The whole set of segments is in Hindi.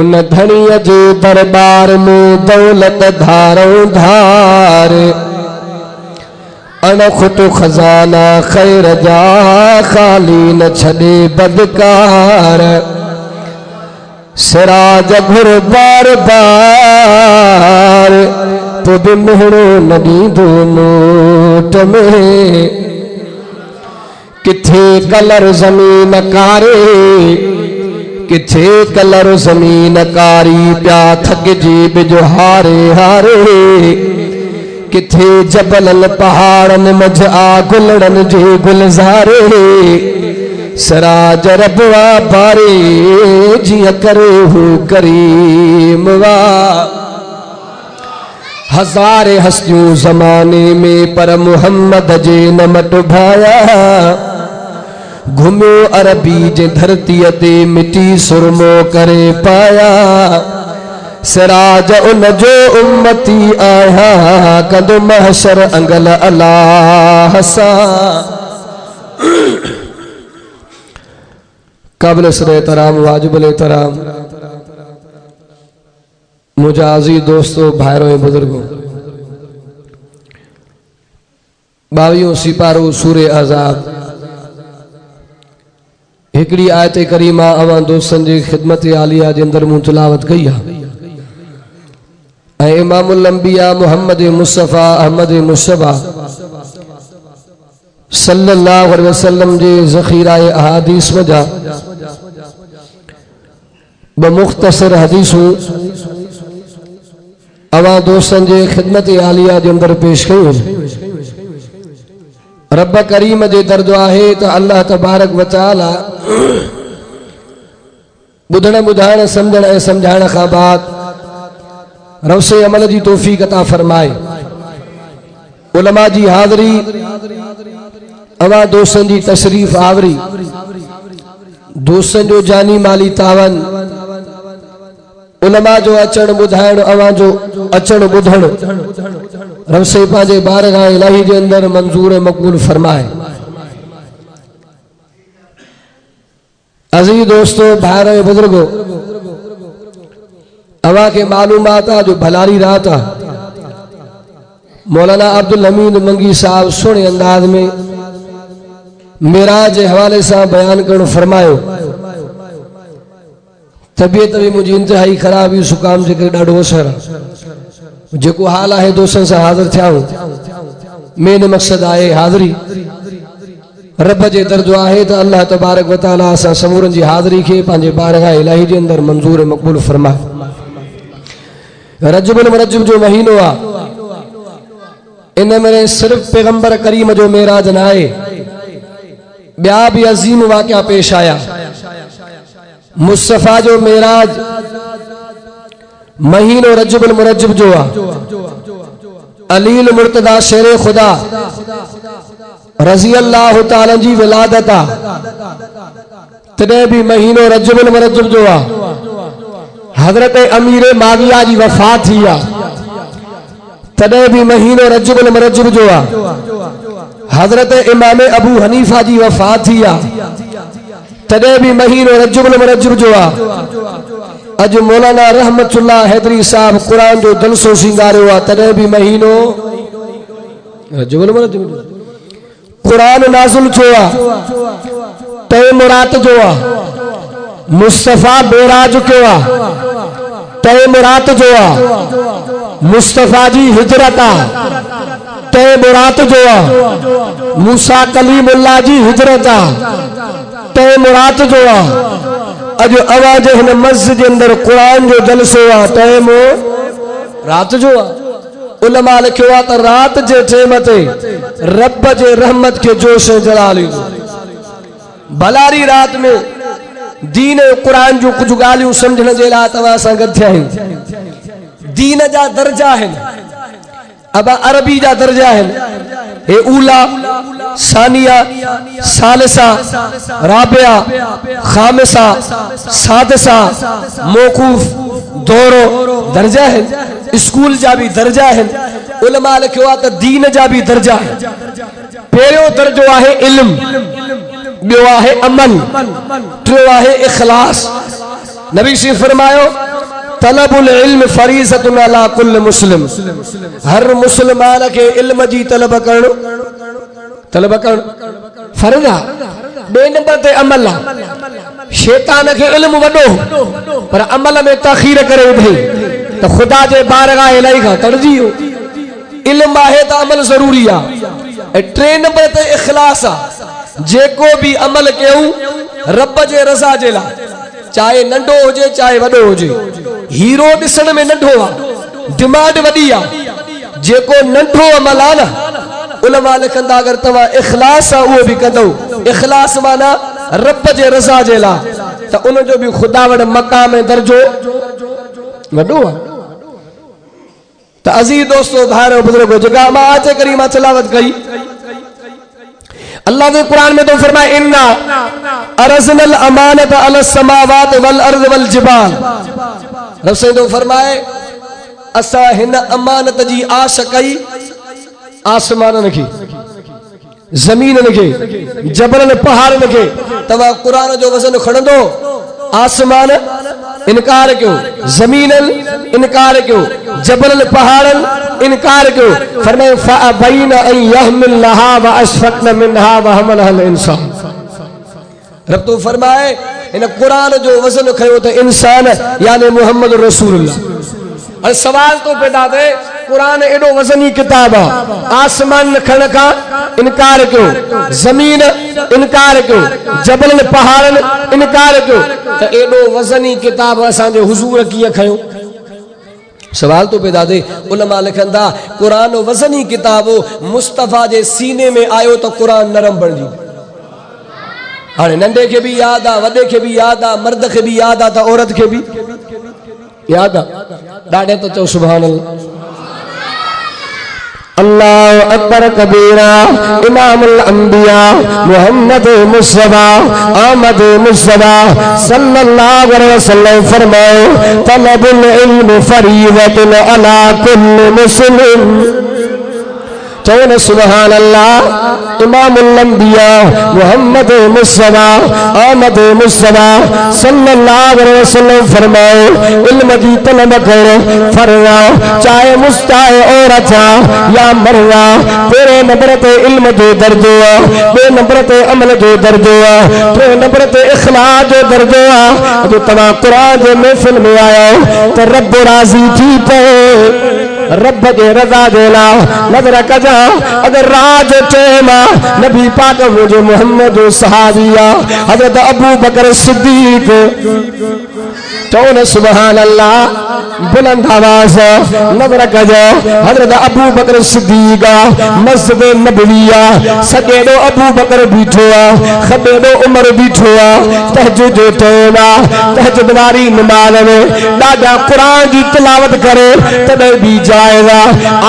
उन धणीअ जे दरबार में दौलत धारों धार अणखुट खजाना खैर जा खाली न छॾे बदकार सिराज घुर बार बार तो बि मोहड़ो न ॾींदो नोट में किथे कलर ज़मीन कारे किथे कलर ज़मीन कारी प्या थक जी बिजो हारे हारे किथे जबलन पहाड़न मझ आ गुलड़न जे गुलज़ारे सराज रबवा बारे जिया करे हू करीम वा हज़ारे हस्तियों ज़माने में पर मुहम्मद जे नमट भाया घुम्यो अरबी जे धरती ते मिटी सुरमो करे पाया सिराज उन जो उम्मती आया कदो महशर अंगल अल्लाह सा काबिल एहतराम वाजिबुल एहतराम मुजाजी दोस्तों भाइरों बुजुर्गों 22 सिपारो सूरे आज़ाद एकड़ी आयत करीमा अवां दोस्तन जी खिदमत आलिया जे अंदर मूं तिलावत कई है इमामुल अंबिया मुहम्मद मुस्तफ़ा अहमद मुशतबा सल्लल्लाहु अलैहि वसल्लम जे ज़ख़ीरा अहादीस मजा बमुख्तसर हदीसूं अवां दोस्तन जे खिदमत आलिया जे अंदर पेश कयूं रब करीम जे दर्जो आहे त अल्लाह तबारक व तआला बुधण बुधाइण समझण ऐं समझाइण खां बाद रवसे अमल जी तौफीक अता फरमाए उलमा जी हाज़री अवां दोस्तन जी तशरीफ आवरी दोस्तन जो जानी माली तावन उलमा जो अचण बुधाइण अवां जो अचण बुधण रवसे पांजे बारगाह इलाही जे अंदर मंजूर मकबूल फरमाए अजीज दोस्तों भाइरों बुजुर्गों अवा के मालूमात आ जो भलारी रात आ मौलाना अब्दुल हमीद मंगी साहब सुने अंदाज में मेराज के हवाले से बयान करण फरमायो तबियत भी मुझी इंतहाई खराब हुई सुकाम जे ॾाढो असर जो हाल है दोस्तन से हाज़िर थिया मेन मकसद आहे हाज़री रब जे दर्जो आहे तो अल्लाह तबारक व तआला असां समूरन जी हाज़री के पांजे बारगाह इलाही जे अंदर मंजूर मकबूल फरमाए रजबुल मुरज्जब जो महीनो आ इन में सिर्फ पैगंबर करीम जो मेराज न आए ब्या भी अजीम वाक़या पेश आया मुस्तफ़ा जो मेराज महीनो रजबुल मुरज्जब जो आ अलील मुर्तदा शेर खुदा रज़ी अल्लाह ताला जी विलादत आ तदे भी महीनो रजबुल मुरज्जब जो आ हजरत अमीर माविया जी वफात थी आ तदे भी महीनो रजबुल मुरज्जब जो आ हजरत इमाम अबू हनीफा जी वफात थी आ तदे भी महीनो रजबुल मुरज्जब जो आ अज मौलाना रहमतुल्लाह हैदरी साहब कुरान जो जलसो सिंगारियो आ तदे भी महीनो रजबुल मुरज्जब कुरान नाज़िल थियो आ तय मुरात जो आ मुस्तफ़ा बेराज क्यों आ तय मुरात जो आ मुस्तफ़ा जी हिजरत आ तय मुरात जो आ मूसा कलीमुल्लाह जी हिजरत आ तय मुरात जो आ अज आवाज हिन मस्जिद के अंदर कुरान जो जलसो आ तय रात जो आ उलमा लिखियो आ त रात जे टेम ते रब जे रहमत के जोश जलाली भलारी रात में दीन कुरान जो कुछ गालियों समझण जे ला तवा सा गद थिया दीन जा दर्जा है अब अरबी जा दर्जा है ए ऊला सानिया सालिसा राबिया खामिसा सादिसा मौकूफ दोरो दर्जा है स्कूल जा भी दर्जा है उलमा लिखियो आ त दीन जा भी दर्जा है पहिरियों दर्जो आहे इल्म बियो आहे अमल टियों आहे इखलास नबी से फरमायो तलबुल इल्म फरीज़तुन अला कुल्ल मुस्लिम हर मुसलमान के इल्म जी तलब करण फर्ज आ बे नंबर ते अमल आ शैतान के इल्म वडो पर अमल में तखीर करे भई तो खुदा जे बारगाह इलाही का तरजी हो इल्म आहे त अमल जरूरी आ टे नंबर ते इखलास आ जेको भी अमल कयूं रब जे रज़ा जे ला चाहे नंढो हुजे चाहे वॾो हुजे, हीरो ॾिसण में नंढो आहे, डिमांड वॾी आहे। जेको नंढो अमल आहे न, उलमा लिखंदा अगर तव्हां इखलास आहे उहो बि कंदो, इखलास माना रब जे रज़ा जे लाइ, त उन जो बि ख़ुदा वटि मक़ाम ऐं दर्जो वॾो आहे। त अज़ीज़ दोस्तो भाइरो बुज़ुर्गो, जेका मां आयत करीमा तिलावत कई, अल्लाह ने कुरान में तो फरमाया इन्ना अरज़नल अमानत अल समावात वल अर्ज़ वल जिबाल। रब से तो फरमाए असा हिन अमानत जी आश कई आसमान खे, ज़मीन खे, जबल पहाड़ खे। तव्हां कुरान जो वज़न खणंदो, आसमान इनकार कयो, ज़मीन इनकार कयो, जबल पहाड़ इनकार कयो। फरमाए फअबैन अन यहमिलहा व अशफक़न मिनहा व हमलहल इंसान। रब तो फरमाए इन कुरान जो वज़न खयो त इंसान यानी मोहम्मद रसूलुल्लाह। और सवाल तो पैदा थे, कुरान एडो वज़नी किताब है, आसमान खण का इनकार क्यों, जमीन इनकार क्यों, जबल पहाड़ इनकार क्यों, तो एडो वज़नी किताब असांजे हुजूर कीअं खयो? सवाल तो पैदा थे। उलमा लिखंदा कुरान वज़नी किताब मुस्तफ़ा जे सीने में आयो तो कुरान नरम बणजी। हाणे नंढे के भी याद आ, वॾे के भी याद आ, मर्द के भी याद आ, तो औरत के भी याद आ। ॾाढे तो चओ सुभान अल्लाह। अल्लाह अकबर कबीरा। इमामुल अंबिया मोहम्मद मुस्तफा अहमद मुस्तफा सल्लल्लाहु अलैहि वसल्लम फरमाए तलबुल इल्म फरीज़तुन अला कुल्लि मुस्लिम। चौन सुभान अल्लाह। इमामुल अंबिया मोहम्मद मुस्तफा अहमद मुस्तफा सल्लल्लाहु अलैहि वसल्लम फरमाए इल्म की तलब करो फरवा, चाहे मुस्ताए औरत या मर्दा, तेरे नंबर पे इल्म जो दर्जो आ, बे नंबर पे अमल जो दर्जो आ, टे नंबर पे इखलास जो दर्जो आ। जो तव्हां कुरान जे महफिल में आया तो रब राज़ी थी पे, रब के रज़ा जे लाइ नज़र कजा। अगर राज टेमा नबी पाक मुझे मोहम्मद सहाबिया हज़रत अबू बकर सिद्दीक। चौन सुभान अल्लाह। बुलंद आवाज़ नज़र कजो। हज़रत अबू बकर सिद्दीक मस्जिद नबविया सॼेॾो अबू बकर बीठो आहे, खॿेॾो उमर बीठो आहे। तहज्जुद जो टाइम आहे, तहज्जुद वारी नमाज़ में ॾाढा कुरान जी तिलावत करे तॾहिं बि जाएगा,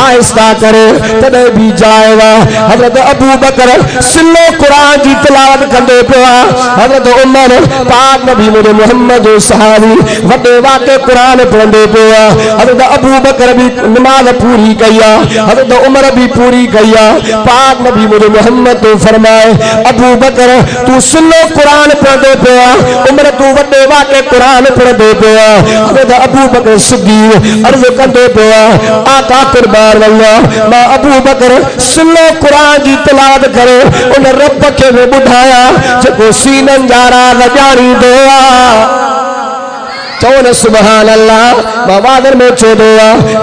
आहिस्ता करे तॾहिं बि जाएगा। हज़रत अबू बकर सिलो कुरान जी तिलावत कंदे पियो आहे। हज़रत उमर पाक नबी मुझे मोहम्मद सहाबी वॾे वाक़े कुरान पढ़ंदे पियो आहे। हज़रत अबू बकर भी नमाज पूरी कई आहे, हज़रत उमर भी पूरी कई आहे। पाक नबी मुझे मोहम्मद तो फरमाए अबू बकर तू सिलो कुरान पढ़ंदे पियो आहे, उमर तू वॾे वाक़े कुरान पढ़ंदे पियो आहे। हज़रत अबू बकर सिद्दीक़ अर्ज़ कंदे पियो आहे आका कुर्बान अल्लाह मां अबू बकर सिलो कुरान जी तिलावत करे उन रब खे ॿुधाया जेको सीननि जा राज़ ॼाणींदो आहे। चौन सुभान अल्लाह। बाबादर में चोदो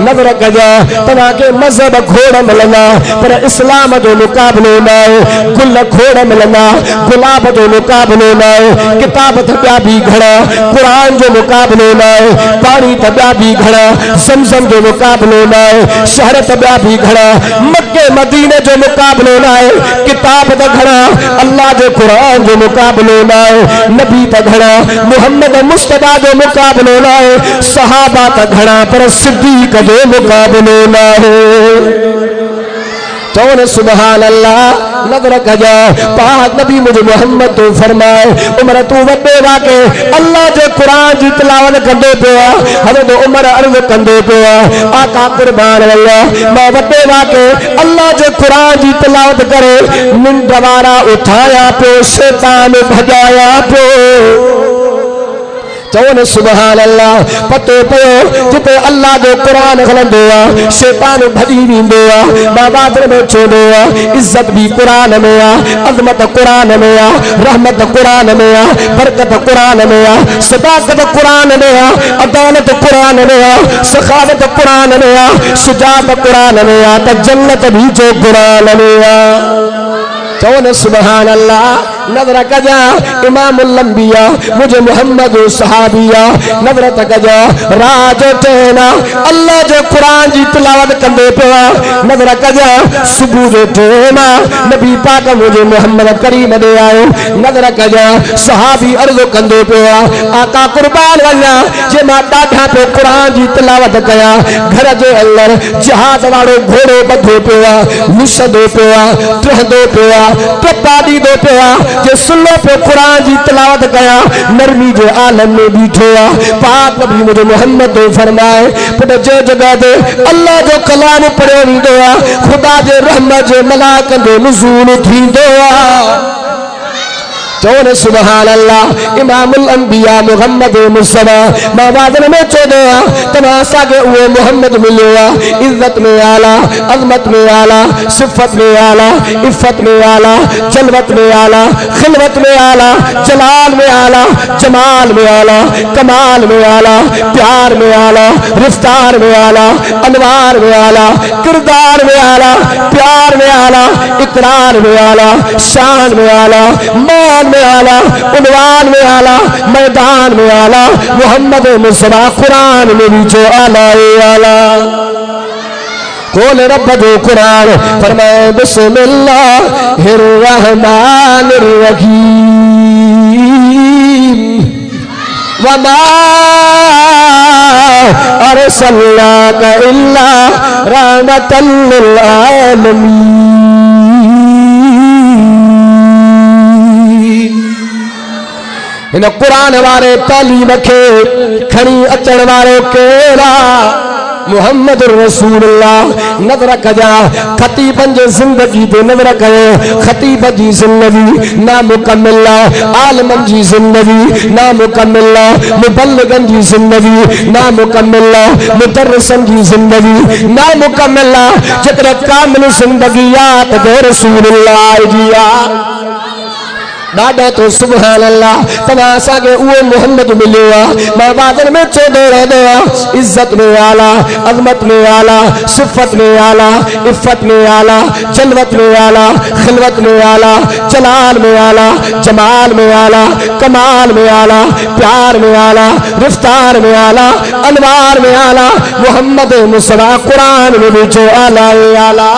नज़र कजा तव्हांखे मज़हब खोड़ मिलंदा पर इस्लाम जो मुक़ाबिलो न आहे। गुल खोड़ मिलंदा, गुलाब जो मुक़ाबिलो न आहे। किताब त ॿिया बि घणा, कुरान जो मुक़ाबिलो न आहे। पाणी त ॿिया बि घणा, ज़मज़म जो मुक़ाबिलो न आहे। शहर त ॿिया बि घणा, मक्के मदीने जो मुक़ाबिलो न आहे। किताब त घणा, अल्लाह जे कुरान जो मुक़ाबिलो न आहे। नबी त घणा, मोहम्मद मुस्तफा जो मुक़ाबिलो न आहे। सहाबा त घणा पर सिद्दीक़ जो मुक़ाबिलो न आहे। चौन सुभान अल्लाह। नज़र कजा पाक नबी मुझे मोहम्मद तो फरमाए उमर तू वॾे वाक़े अल्लाह जे कुरान जी तिलावत कंदे पियो आहे। हज़रत उमर अर्ज़ कंदे पियो आहे आका कुर्बान अल्लाह मां वॾे वाक़े अल्लाह जे कुरान जी तिलावत करे निंड वारा उठाया पियो, शैतान भॼाया पियो। चौन सुभान अल्लाह। पतो पियो जिते अल्लाह जो कुरान हलंदो आहे शैतान भॼी वेंदो आहे। बाबादर में चवंदो आहे इज़त भी कुरान में आहे, अज़मत कुरान में आहे, रहमत कुरान में आहे, बरकत कुरान में आहे, सदाकत कुरान में आहे, अदालत कुरान में आहे, सखावत कुरान में आहे, शुजाअत कुरान में आहे, त जन्नत भी जो कुरान में आहे। चौन सुभान अल्लाह। नजर कजा इमामुल अंबिया मुझे मोहम्मद सहाबिया नजर कजा राज तेना अल्लाह जो कुरान जी तिलावत कंदे पिया नजर कजा सुबह जो तेना नबी पाक मुझे मोहम्मद करीम दे आयो नजर कजा सहाबी अर्ज़ कंदे पिया आका कुर्बान वञा जे मां ॾाढा पे कुरान जी तिलावत कया घर जे अंदर जहाज वालो घोड़ो बधो पिया मुसदो पिया टहदो पिया टपा ॾींदो पिया जे सुनो पे कुरान जी तिलावत कया नरमी जे आलम में बीठो पाक नबी मुझे मोहम्मद फरमाए पुट जे जगह दे अल्लाह जो कलाम पढ़ियो वेंदो खुदा जे रहमत जे मलाइकनि जो नुज़ूल थींदो चोने सुभान अल्लाह इमामुल अंबिया मोहम्मद मुस्तफा मावादन में चोदे तमाशा के वो मोहम्मद मिले इज्जत में आला अजमत में आला सिफत में आला इफ्फत में आला जलवत में आला खिलवत में आला जलाल में आला जमाल में आला कमाल में आला प्यार में आला रफ्तार में आला अनवार में आला किरदार में आला प्यार में आला इकरार में आला शान में आला मान में आला उन्वान में आला मैदान में आला मोहम्मद मुस्तफा कुरान में भी जो आला आला कौन रब जो कुरान फरमाए बिस्मिल्लाहिर रहमानिर रहीम वमा अरसलनाका इल्ला रहमतल लिल आलमीन इन कुरान वारे तालीम के खणी अचण वारो केड़ा मोहम्मद रसूलुल्लाह नजर कजा खतीबन जे जिंदगी ते नजर कयो खतीब जी जिंदगी नामुकम्मिल आलमन जी जिंदगी नामुकम्मिल मुबल्लिगन जी जिंदगी नामुकम्मिल मुदर्रिसन जी जिंदगी नामुकम्मिल जेकर कामिल जिंदगी यात दे रसूलुल्लाह जी दादा तो सुभान अल्लाह तमाशा के वो मोहम्मद मिले मैं बादल में चौदह रह गया इज्जत में आला अजमत में आला सिफत में आला इफ्फत में आला जलवत में आला खिलवत में आला जलाल में आला जमाल में आला कमाल में आला प्यार में आला रफ्तार में आला अनवार में आला मोहम्मद मुस्तफा कुरान में भी जो आला आला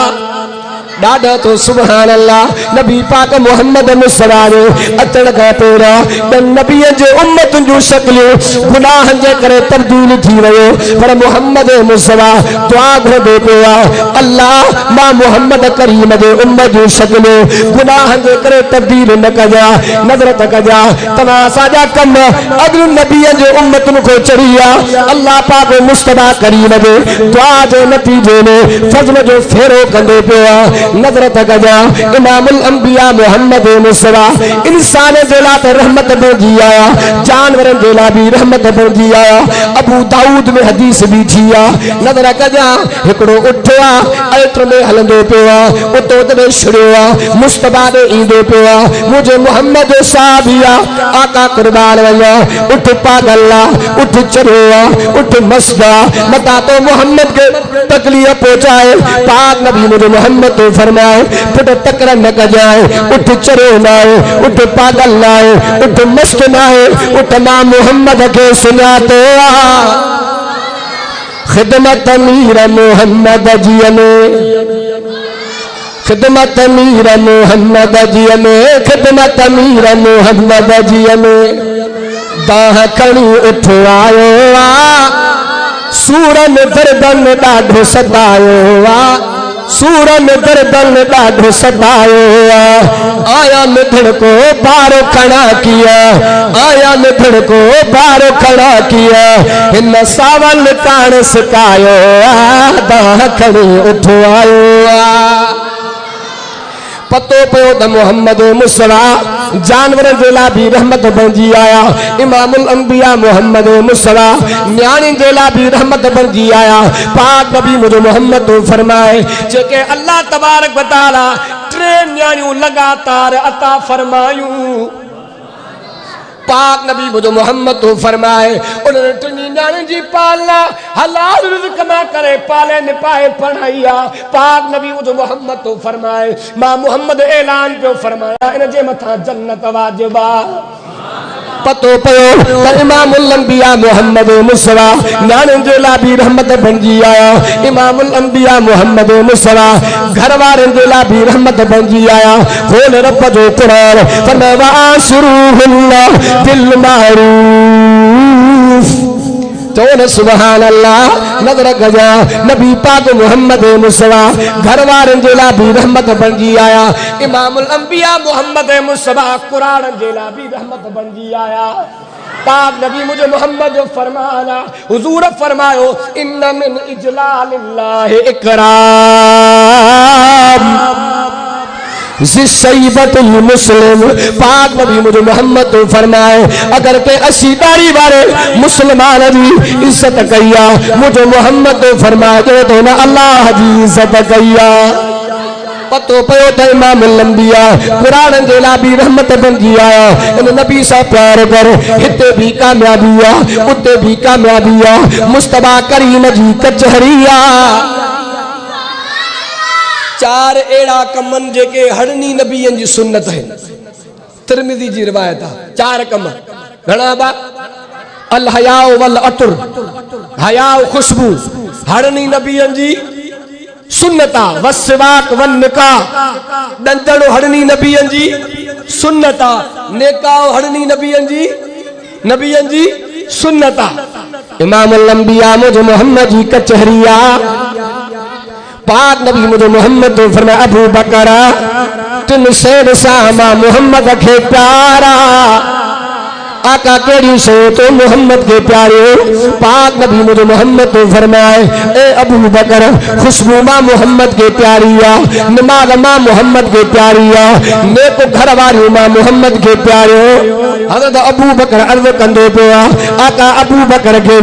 दादा तो सुभान अल्लाह नबी पाक मोहम्मद मुस्तफा ने अचण खां पहिरियों नबीअ जे उम्मत जूं शक्लियूं गुनाहनि जे करे तब्दील थी वियो पर मोहम्मद मुस्तफा दुआ घुरंदो पियो अल्लाह मां मोहम्मद करीम जे उम्मत जूं शक्लियूं गुनाहनि जे करे तब्दील न कजा नज़र त कजा तमाशा जा कम अॻु नबीअ जे उम्मतुनि खां चढ़ी विया अल्लाह पाक मुस्तफा करीम जे दुआ जे नतीजे में फज़ल जो फेरो कंदो पियो नजर तकजा इमामुल अंबिया मोहम्मद मुस्तफा इंसान जे लाइ रहमत बणजी आया जानवरन जे लाइ भी रहमत बणजी आया अबू दाऊद में हदीस भी थी नजर कजा हिकड़ो उठिया अल्ट्र में हलंदो पियो उतो ते छड़ियो मुस्तफा दे ईंदो पियो मुझे मोहम्मद साहबिया आका कुर्बान वया उठ पागल्ला उठ चढ़ियो उठ मस्दा मता तो मोहम्मद के तकलीफ पहुंचाए पाक नबी मुझे मोहम्मद तो फरमाए पुट तकड़ न कजाए उठ चरो नाए उठ पागल नाए उठ मस्त नाए उठ मां मोहम्मद के सुनाते खिदमत अमीर मोहम्मद जी में खिदमत अमीर मोहम्मद जी में खिदमत अमीर मोहम्मद जी में दाह खणी उठ आयो सूरन दर्दन ॾाढो सतायो सूरन दर्दन ॾाढो सतायो आया मिथड़ को बारो खड़ा किया आया मिथड़ को बारो खड़ा किया हिन सावल कान सिकायो दाह खणी उठ आयो पतो पियो त मोहम्मद मुस्तफा जानवर जे लाइ भी रहमत बणजी आया इमामुल अंबिया मोहम्मद मुस्तफा न्याणी जे लाइ भी रहमत बणजी आया पाक नबी मुझे मोहम्मद तो फरमाए जेके अल्लाह तबारक व तआला टे न्याणियूं लगातार अता फरमायूं पाक नबी मुझे मोहम्मद तो फरमाए उन्होंने टिनी न्याणे जी पालना हलाल रिज़्क़ मां करे पाले निपाए पढ़ाइया पाक नबी मुझे मोहम्मद तो फरमाए मां मोहम्मद ऐलान पे फरमाया इन जे मथा जन्नत वाजिबा पतो पयो त इमामुल अंबिया मोहम्मद मुस्तफा न्याणे जे ला भी रहमत बणजी आया इमामुल अंबिया मोहम्मद मुस्तफा घर वारन जे ला भी रहमत बणजी आया खोल रब जो कुरान फरमा आशरुहुल्लाह बिल मारूफ तो न सुभान अल्लाह नजर गजा नबी पाक मोहम्मद मुस्तफा घर वारन जे ला भी रहमत बणजी आया इमामुल अंबिया मोहम्मद मुस्तफा कुरान जे ला भी रहमत बणजी आया पाक नबी मुझे मोहम्मद फरमाना हुजूर फरमायो इन्न मिन इजलालिल्लाह इकराम जिसैबतुल मुस्लिम पाक नबी मुझे मोहम्मद तो फरमाए अगर के असी दाढ़ी वाले मुसलमान जी इज्जत कइया मुझे मोहम्मद तो फरमाए तो ना अल्लाह जी इज्जत कइया पतो पयो त इमामुल अंबिया कुरान जे ला भी रहमत बणजी आया इन नबी सा प्यार कर हिते भी कामयाबी आ उते भी कामयाबी आ मुस्तफा करीम जी कचहरिया चार एड़ा कमन जेके हड़नी नबीयन जी सुन्नत है तिरमिज़ी जी रिवायत है चार कम घणा बा अल हयाउ वल अतर हयाउ खुशबू हड़नी नबीयन जी सुन्नता वसवाक वन निकाह दंदड़ो हड़नी नबीयन जी सुन्नता नेकाओ हड़नी नबीयन जी सुन्नता इमामुल अंबिया मुझे मोहम्मद जी कचहरिया पाक नबी मुझे मोहम्मद तो फरमाया अबू बकरा तिन शेर सामा मोहम्मद के प्यारा आका केड़ी से तो मोहम्मद के प्यारे पाक नबी मुझे मोहम्मद तो फरमाए ए अबू बकर खुशबू मां मोहम्मद के प्यारिया नमाज मां मोहम्मद के प्यारिया नेक घर वाली मां मोहम्मद के प्यारे हजरत अबू बकर अर्ज कंदे पिया आका अबू बकर के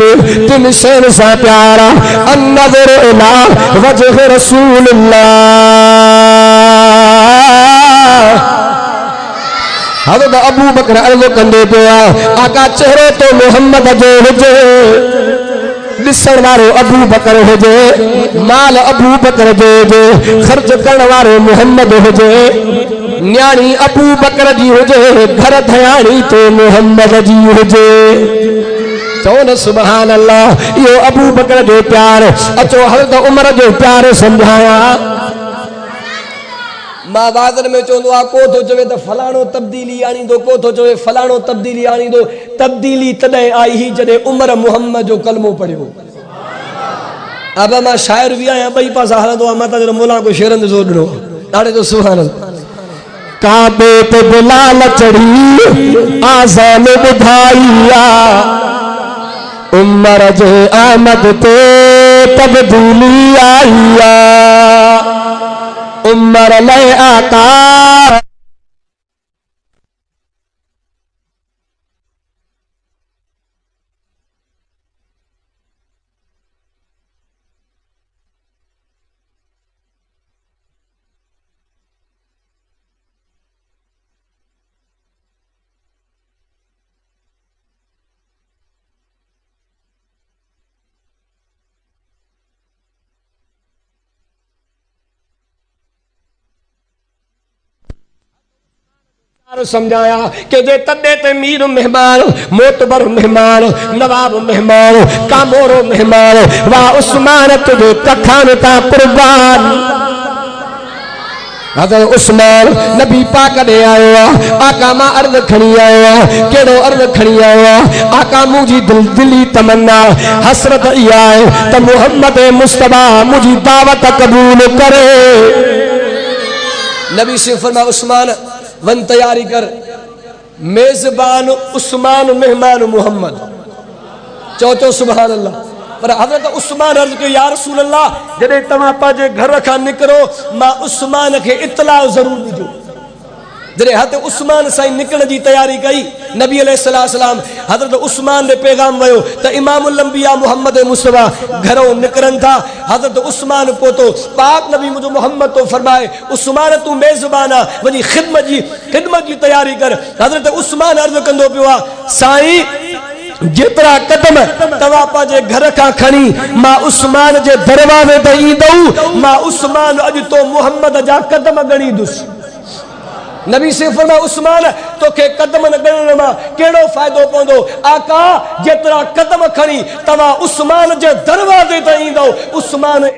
तिन शेर सा प्यारा अन नज़र इला वजह रसूलुल्लाह हज़रत अबू बकर अर्ज़ कंदे पिया आका चेहरो तो मोहम्मद जो हुजे दिसण वारो अबू बकर हुजे माल अबू बकर जो हुजे खर्च करण वारो मोहम्मद हुजे न्याणी अबू बकर जी हुजे घर धयाणी तो मोहम्मद जी हुजे चो न सुभान अल्लाह यो अबू बकर जो प्यार अचो हज़रत उमर जो प्यार समझाया मां बाज़र में चवंदो आहे को थो चवे त फलाणो तब्दीली आणींदो को थो चवे फलाणो तब्दीली आणींदो तब्दीली तॾहिं आई ही जॾहिं उमर मुहम्मद जो कलमो पढ़ियो अब मां शाइर बि आहियां ॿई पासा हलंदो आहे मां त मोला को शेरनि ॾिसो ॾिनो ॾाढे तो सुभान काबे ते बिलाल चढ़ी आज़ान ॿुधाइया उमर जे आमद ते तब्दीली आईया उमर ले आका समझाया कि जे तदे ते मीर मेहमान मोतबर मेहमान नवाब मेहमान कामोरो मेहमान वाह उस्मान तुझे तखान ता कुर्बान हज़रत उस्मान नबी पाक दे आया आका मां अर्ज खणी आया केड़ो अर्ज खणी आया आका मुजी दिली तमन्ना हसरत इया है त मोहम्मद मुस्तफा मुजी दावत कबूल करे नबी से फरमा उस्मान वन तैयारी कर मेजबान उस्मान मेहमान मोहम्मद चो सुभान अल्लाह पर हजरत उस्मान अर्ज के या रसूल अल्लाह जडे तमा पाजे घर का निकरो मां उस्मान के इत्तला जरूर दीजो जडे हत उस्मान साईं निकल जी तैयारी कई नबी अलैहिस्सलाम हजरत उस्मान ने पैगाम वयो त इमामुल अंबिया मोहम्मद मुस्तफा घरों निकरन था हजरत उस्मान को तो पाक नबी मुझे मोहम्मद तो फरमाए उस्मान तू मेजबाना वनी खिदमत जी तैयारी कर हजरत उस्मान अर्ज कंदो पियो साईं जेतरा कदम तवा पाजे घर का खणी मां उस्मान जे दरवाजे ते ईंदऊ मां उस्मान अज तो मोहम्मद जा कदम गणी दुस नबी से फरमा उस्मान तोखे कदम न गणण मां केड़ो फायदो पवंदो आका जेतरा कदम खणी तवा उस्मान जे दरवाजे ते ईंदो उस्मान